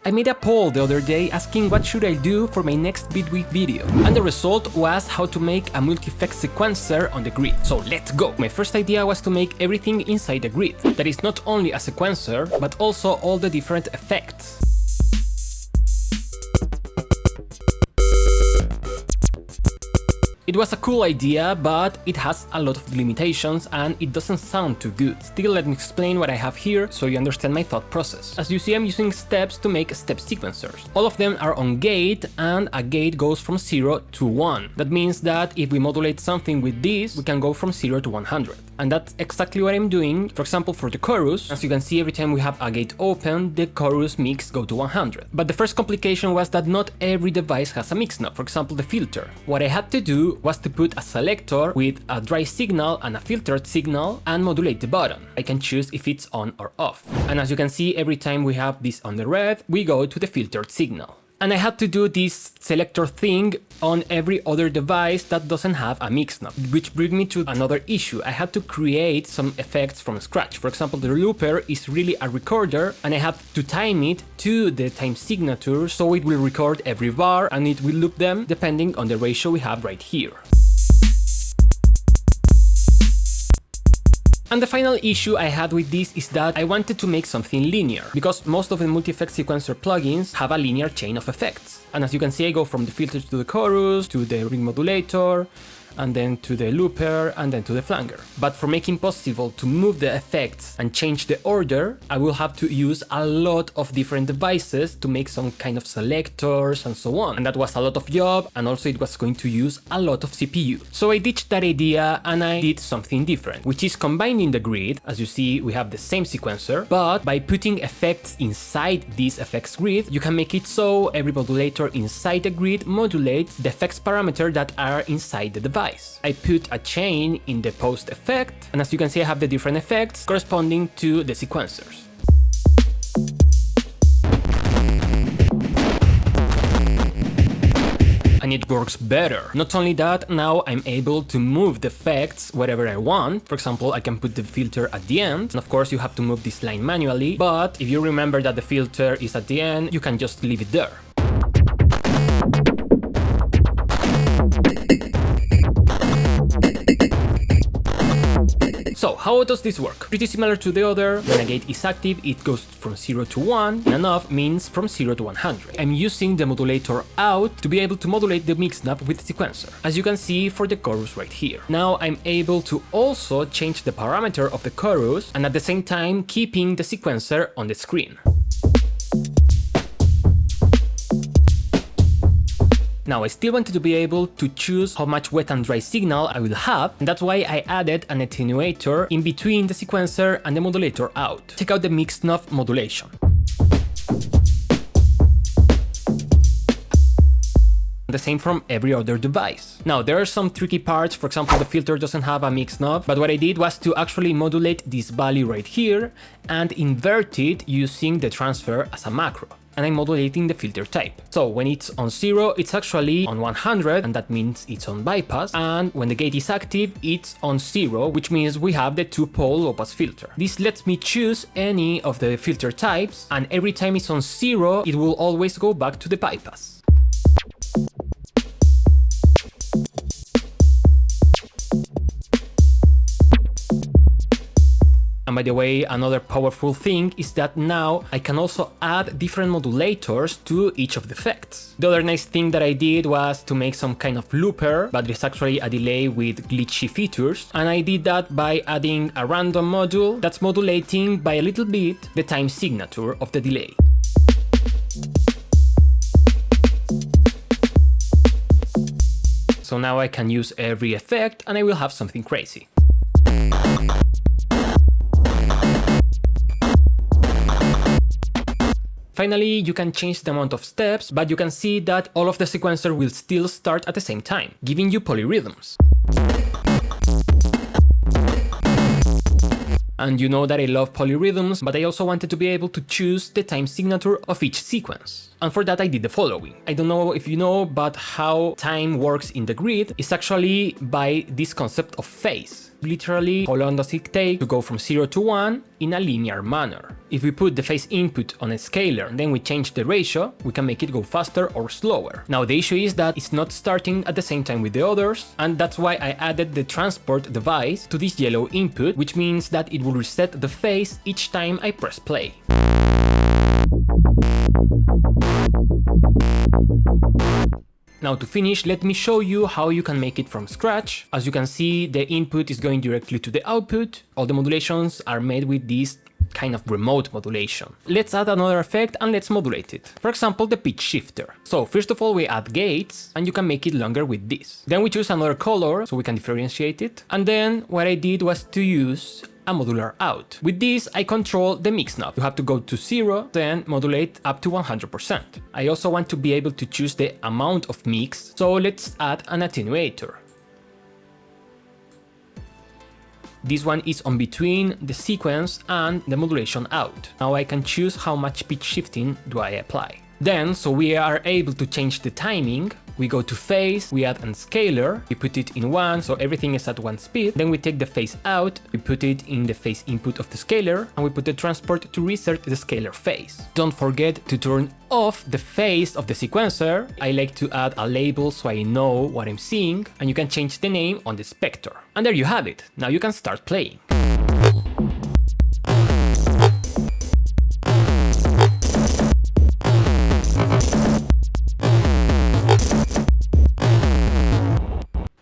I made a poll the other day asking what should I do for my next Bitwig video, and the result was how to make a multi-effect sequencer on the grid. So let's go! My first idea was to make everything inside the grid. That is not only a sequencer, but also all the different effects. It was a cool idea, but it has a lot of limitations and it doesn't sound too good. Still, let me explain what I have here so you understand my thought process. As you see, I'm using steps to make step sequencers. All of them are on gate, and a gate goes from 0 to 1. That means that if we modulate something with this, we can go from 0 to 100. And that's exactly what I'm doing. For example, for the chorus, as you can see, every time we have a gate open, the chorus mix go to 100. But the first complication was that not every device has a mix knob, for example the filter. What I had to do was to put a selector with a dry signal and a filtered signal and modulate the button. I can choose if it's on or off. And as you can see, every time we have this on the red, we go to the filtered signal. And I had to do this selector thing on every other device that doesn't have a mix knob, which brings me to another issue. I had to create some effects from scratch. For example, the looper is really a recorder, and I had to time it to the time signature so it will record every bar and it will loop them depending on the ratio we have right here. And the final issue I had with this is that I wanted to make something linear, because most of the multi-effect sequencer plugins have a linear chain of effects. And as you can see, I go from the filter to the chorus, to the ring modulator, and then to the looper, and then to the flanger. But for making possible to move the effects and change the order, I will have to use a lot of different devices to make some kind of selectors and so on. And that was a lot of job, and also it was going to use a lot of CPU. So I ditched that idea and I did something different, which is combining the grid. As you see, we have the same sequencer, but by putting effects inside this effects grid, you can make it so every modulator inside the grid modulates the effects parameter that are inside the device. I put a chain in the post effect, and as you can see, I have the different effects corresponding to the sequencers. And it works better. Not only that, now I'm able to move the effects wherever I want. For example, I can put the filter at the end, and of course you have to move this line manually, but if you remember that the filter is at the end, you can just leave it there. So, how does this work? Pretty similar to the other. When a gate is active, it goes from 0 to 1, and an off means from 0 to 100. I'm using the modulator out to be able to modulate the mix knob with the sequencer, as you can see for the chorus right here. Now I'm able to also change the parameter of the chorus, and at the same time keeping the sequencer on the screen. Now I still wanted to be able to choose how much wet and dry signal I will have, and that's why I added an attenuator in between the sequencer and the modulator out. Check out the mix knob modulation. The same from every other device. Now there are some tricky parts. For example, the filter doesn't have a mix knob, but what I did was to actually modulate this value right here and invert it using the transfer as a macro. And I'm modulating the filter type. So when it's on 0, it's actually on 100, and that means it's on bypass. And when the gate is active, it's on 0, which means we have the two-pole low-pass filter. This lets me choose any of the filter types, and every time it's on 0, it will always go back to the bypass. And by the way, another powerful thing is that now I can also add different modulators to each of the effects. The other nice thing that I did was to make some kind of looper, but it's actually a delay with glitchy features. And I did that by adding a random module that's modulating by a little bit the time signature of the delay. So now I can use every effect and I will have something crazy. Finally, you can change the amount of steps, but you can see that all of the sequencer will still start at the same time, giving you polyrhythms. And you know that I love polyrhythms, but I also wanted to be able to choose the time signature of each sequence. And for that I did the following. I don't know if you know, but how time works in the grid is actually by this concept of phase. literally how long does it take to go from 0 to 1 in a linear manner. If we put the phase input on a scaler and then we change the ratio, we can make it go faster or slower. Now the issue is that it's not starting at the same time with the others, and that's why I added the transport device to this yellow input, which means that it will reset the phase each time I press play. Now to finish, let me show you how you can make it from scratch. As you can see, the input is going directly to the output. All the modulations are made with this kind of remote modulation. Let's add another effect and let's modulate it. For example, the pitch shifter. So first of all, we add gates and you can make it longer with this. Then we choose another color so we can differentiate it. And then what I did was to use a modular out. With this, I control the mix knob. You have to go to 0, then modulate up to 100%. I also want to be able to choose the amount of mix, so let's add an attenuator. This one is on between the sequence and the modulation out. Now I can choose how much pitch shifting do I apply. Then, so we are able to change the timing, we go to phase, we add a scaler, we put it in 1, so everything is at 1 speed. Then we take the phase out, we put it in the phase input of the scaler, and we put the transport to reset the scaler phase. Don't forget to turn off the phase of the sequencer. I like to add a label so I know what I'm seeing, and you can change the name on the spectre. And there you have it, now you can start playing.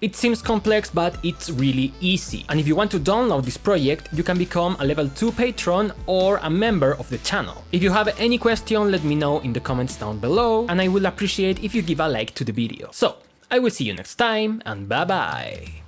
It seems complex, but it's really easy. And if you want to download this project, you can become a level 2 patron or a member of the channel. If you have any question, let me know in the comments down below, and I will appreciate if you give a like to the video. So, I will see you next time, and bye bye!